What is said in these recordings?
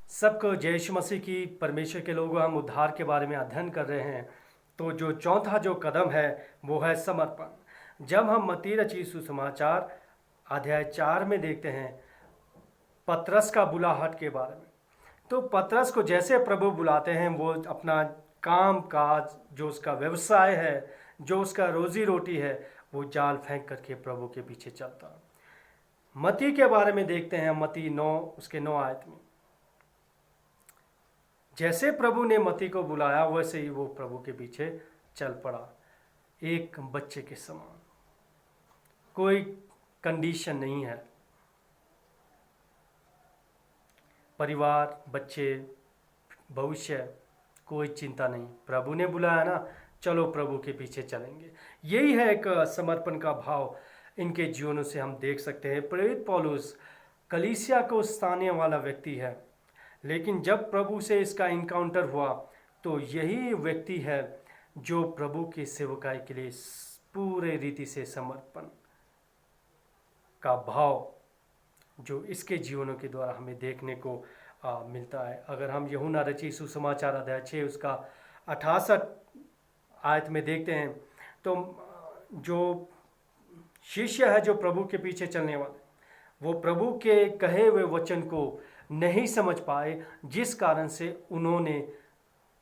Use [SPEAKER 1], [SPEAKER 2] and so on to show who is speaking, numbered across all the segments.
[SPEAKER 1] सबको जय यीशु मसीह की। परमेश्वर के लोगों, हम उद्धार के बारे में अध्ययन कर रहे हैं। तो जो चौथा जो कदम है वो है समर्पण। जब हम मत्ती रचित सुसमाचार अध्याय 4 में देखते हैं पतरस का बुलाहट के बारे में, तो पतरस को जैसे प्रभु बुलाते हैं वो अपना काम काज, जो उसका व्यवसाय है, जो उसका रोजी रोटी है, वो जाल फेंक करके प्रभु के पीछे चलता। मत्ती के बारे में देखते हैं, मत्ती 9 उसके 9 आयत में, जैसे प्रभु ने मत्ती को बुलाया वैसे ही वो प्रभु के पीछे चल पड़ा, एक बच्चे के समान। कोई कंडीशन नहीं है, परिवार, बच्चे, भविष्य, कोई चिंता नहीं। प्रभु ने बुलाया ना, चलो प्रभु के पीछे चलेंगे। यही है एक समर्पण का भाव इनके जीवनों से हम देख सकते हैं। प्रेरित पौलुस कलीसिया को स्थाने वाला व्यक्ति है, लेकिन जब प्रभु से इसका इनकाउंटर हुआ तो यही व्यक्ति है जो प्रभु की सेवकाई के लिए पूरे रीति से समर्पण का भाव जो इसके जीवनों के द्वारा हमें देखने को मिलता है। अगर हम यूहन्ना रचित सुसमाचार अध्याय 6 उसका 68 आयत में देखते हैं, तो जो शिष्य है, जो प्रभु के पीछे चलने वाले, वो प्रभु के कहे हुए वचन को नहीं समझ पाए, जिस कारण से उन्होंने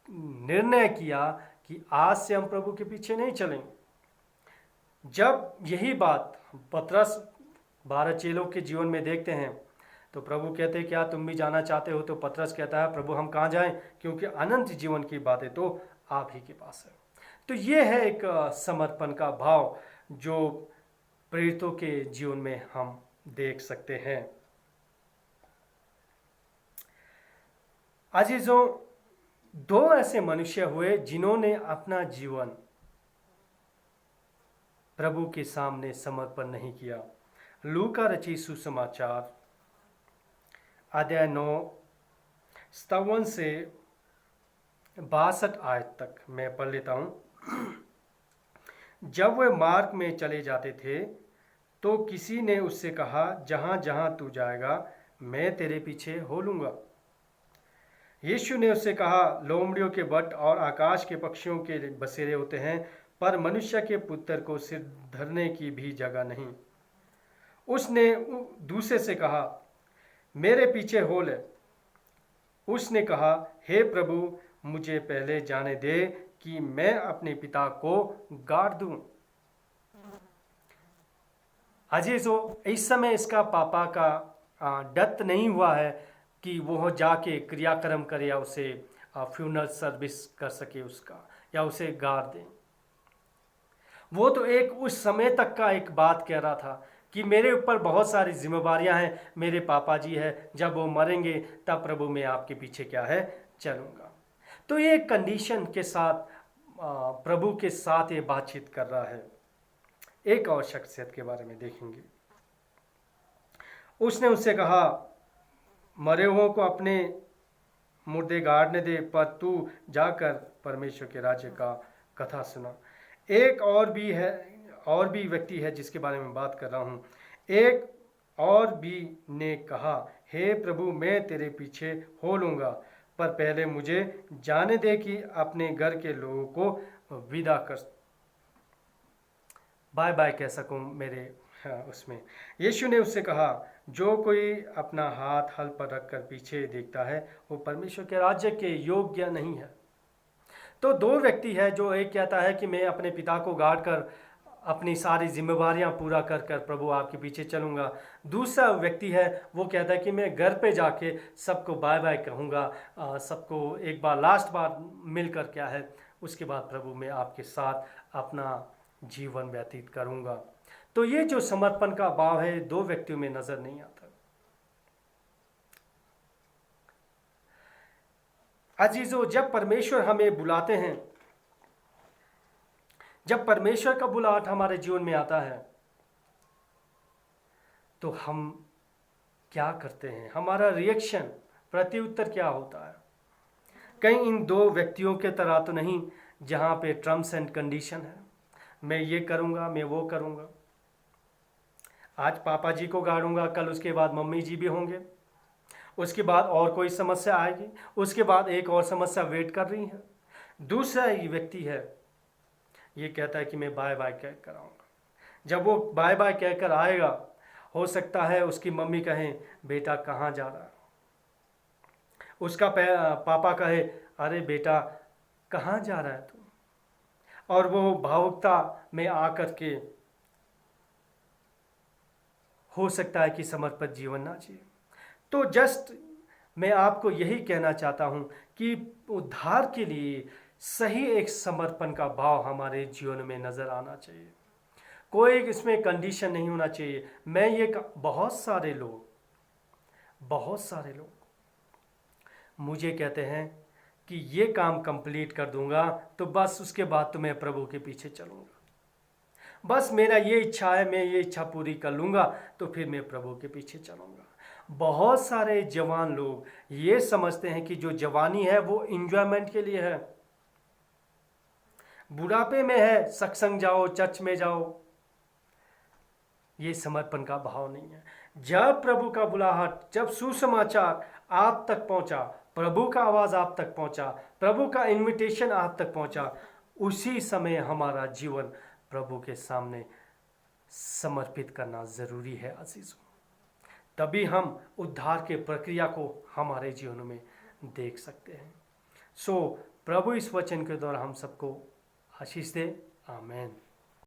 [SPEAKER 1] निर्णय किया कि आज से हम प्रभु के पीछे नहीं चलेंगे। जब यही बात पतरस 12 चेलों के जीवन में देखते हैं, तो प्रभु कहते हैं क्या तुम भी जाना चाहते हो? तो पतरस कहता है प्रभु हम कहाँ जाएं, क्योंकि अनंत जीवन की बातें तो आप ही के पास है। तो ये है एक समर्पण का भाव जो प्रेरितों के जीवन में हम देख सकते हैं। अजीजों, दो ऐसे मनुष्य हुए जिन्होंने अपना जीवन प्रभु के सामने समर्पण नहीं किया। लूका रचित सुसमाचार अध्याय 9 57 से 62 आयत तक मैं पढ़ लेता हूँ। जब वे मार्ग में चले जाते थे तो किसी ने उससे कहा, जहाँ जहाँ तू जाएगा मैं तेरे पीछे हो लूँगा। यीशु ने उससे कहा, लोमड़ियों के बट और आकाश के पक्षियों के बसेरे होते हैं, पर मनुष्य के पुत्र को सिर धरने की भी जगह नहीं। उसने दूसरे से कहा, मेरे पीछे हो ले। उसने कहा, हे प्रभु, मुझे पहले जाने दे कि मैं अपने पिता को गाड़ दूं। अजीजों, इस समय इसका पापा का डेथ नहीं हुआ है कि वो जाके क्रियाक्रम करे या उसे फ्यूनरल सर्विस कर सके उसका, या उसे गाड़ दें। वो तो एक उस समय तक का एक बात कह रहा था कि मेरे ऊपर बहुत सारी जिम्मेवारियां हैं, मेरे पापा जी है, जब वो मरेंगे तब प्रभु मैं आपके पीछे क्या है चलूँगा। तो ये कंडीशन के साथ प्रभु के साथ ये बातचीत कर रहा है। एक और शख्सियत के बारे में देखेंगे। उसने उससे कहा, मरे हुओं को अपने मुर्दे गाड़ने दे, पर तू जाकर परमेश्वर के राज्य का कथा सुना। एक और भी व्यक्ति है जिसके बारे में बात कर रहा हूँ। एक और भी ने कहा, हे प्रभु, मैं तेरे पीछे हो लूँगा, पर पहले मुझे जाने दे कि अपने घर के लोगों को विदा कर बाय बाय कह सकूं मेरे उसमें। यीशु ने उससे कहा, जो कोई अपना हाथ हल पर रखकर पीछे देखता है वो परमेश्वर के राज्य के योग्य नहीं है। तो दो व्यक्ति है, जो एक कहता है कि मैं अपने पिता को गाड़ कर अपनी सारी जिम्मेवारियां पूरा कर कर प्रभु आपके पीछे चलूँगा। दूसरा व्यक्ति है, वो कहता है कि मैं घर पे जाके सबको बाय बाय कहूँगा, सबको एक बार लास्ट बार मिलकर क्या है, उसके बाद प्रभु मैं आपके साथ अपना जीवन व्यतीत करूँगा। तो ये जो समर्पण का भाव है दो व्यक्तियों में नजर नहीं आता। अजीजों, जब परमेश्वर हमें बुलाते हैं, जब परमेश्वर का बुलाहट हमारे जीवन में आता है, तो हम क्या करते हैं? हमारा रिएक्शन, प्रत्युत्तर क्या होता है? कहीं इन दो व्यक्तियों के तरह तो नहीं जहाँ पे टर्म्स एंड कंडीशन है, मैं ये करूँगा, मैं वो करूँगा। आज पापा जी को गाड़ूंगा, कल उसके बाद मम्मी जी भी होंगे, उसके बाद और कोई समस्या आएगी, उसके बाद एक और समस्या वेट कर रही है। दूसरा ये व्यक्ति है, ये कहता है कि मैं बाय बाय कह कर आऊँगा। जब वो बाय बाय कहकर आएगा, हो सकता है उसकी मम्मी कहें बेटा कहाँ जा रहा है, उसका पापा कहे अरे बेटा कहाँ जा रहा है तू, और वो भावुकता में आकर के हो सकता है कि समर्पित जीवन ना जिए। तो जस्ट मैं आपको यही कहना चाहता हूँ कि उद्धार के लिए सही एक समर्पण का भाव हमारे जीवन में नज़र आना चाहिए। कोई इसमें कंडीशन नहीं होना चाहिए। मैं ये बहुत सारे लोग मुझे कहते हैं कि ये काम कंप्लीट कर दूंगा तो बस उसके बाद तो मैं प्रभु के पीछे चलूँगा, बस मेरा ये इच्छा है, मैं ये इच्छा पूरी कर लूँगा तो फिर मैं प्रभु के पीछे चलूँगा। बहुत सारे जवान लोग ये समझते हैं कि जो जवानी है वो इंजॉयमेंट के लिए है, बुढ़ापे में है सत्संग जाओ, चर्च में जाओ। ये समर्पण का भाव नहीं है। जब प्रभु का बुलाहट, जब सुसमाचार आप तक पहुंचा, प्रभु का आवाज़ आप तक पहुंचा, प्रभु का इनविटेशन आप तक पहुंचा, उसी समय हमारा जीवन प्रभु के सामने समर्पित करना ज़रूरी है अजीज़ों। तभी हम उद्धार के प्रक्रिया को हमारे जीवन में देख सकते हैं। सो प्रभु इस वचन के द्वारा हम सबको आशीष दे। आमीन।